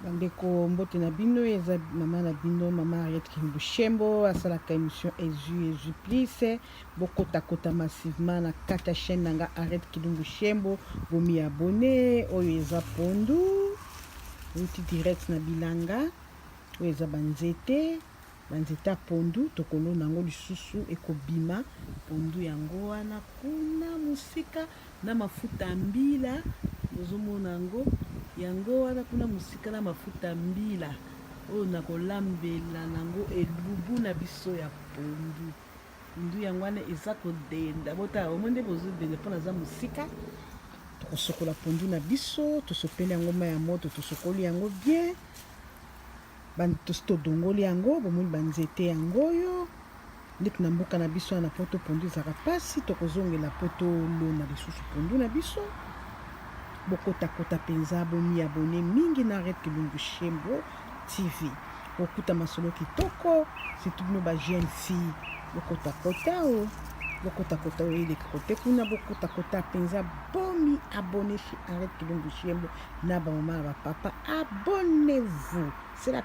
Bandeko mbote na bino eza mama na bino mama Henriette Kilumbou asalaka émission Ezu Plus bokota massivement na kata chaîne nanga Henriette Kilumbou bomi abonné oyo eza pondu outi direct na bilanga oyo eza banzete pondu tokolo nango lisusu ekobima pondu yango wana kuna musika na mafuta mbila bozomona yango wana kuna musika na mafuta mbila oyo nakolambela nango elubu na biso ya pondu yango wana eza kodenda bota omonde bozodenda mpona za musika tokosokola pondu na biso tosopeli yango mai ya moto tosokoli yango bien todongoli yango bomoni banzete yango oyo ndeti na mboka na biso na poto pondu ezaka pasi tokozongela poto lona lisusu pondu na biso bokota penza bomi abonné mingi na Henriette Kilumbou TV bokuta masolo kitoko surtout bino ba jeune fille bokota eleka kote kuna bokota penza bomi abonné chez Henriette Kilumbou na ba maman ba papa abonnez-vous. C'est la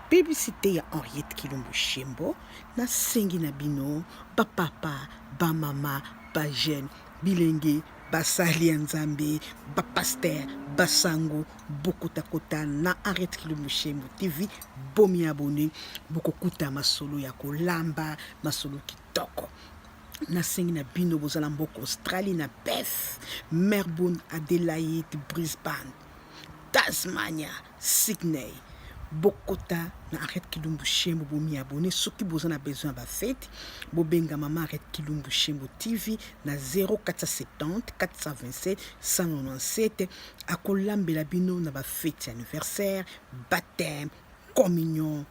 publicité ya Henriette Kilumbou na sengi na bino ba papa ba mama ba jeune bilenge basali ya nzambe ba pasteur basango bokota na Henriette Kilumbou TV bomi abonné bokokuta masolo ya kolamba masolo kitoko na sengi na bino bozala mboko Australie na Perth, Melbourne, Adelaide, Brisbane, Tasmania, Sydney bokota na Henriette Kilumbou bomi abonné soki bozana besoin ba fête bobenga mama Henriette Kilumbou TV na 0470 427 197 akolambela bino na ba fête anniversaire baptême communion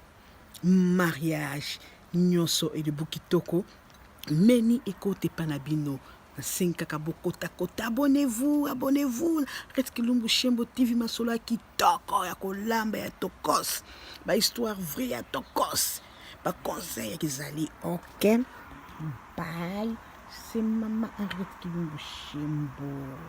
mariage nyonso et de bukitoko meni ekote panabino na 5 bokota abonnez-vous Henriette Kilumbou TV masolo ya kitoko ya kolamba ya tokos ba histoire vraie ya tokos ba conseil ya kizali ok bye c'est mama Henriette Kilumbou.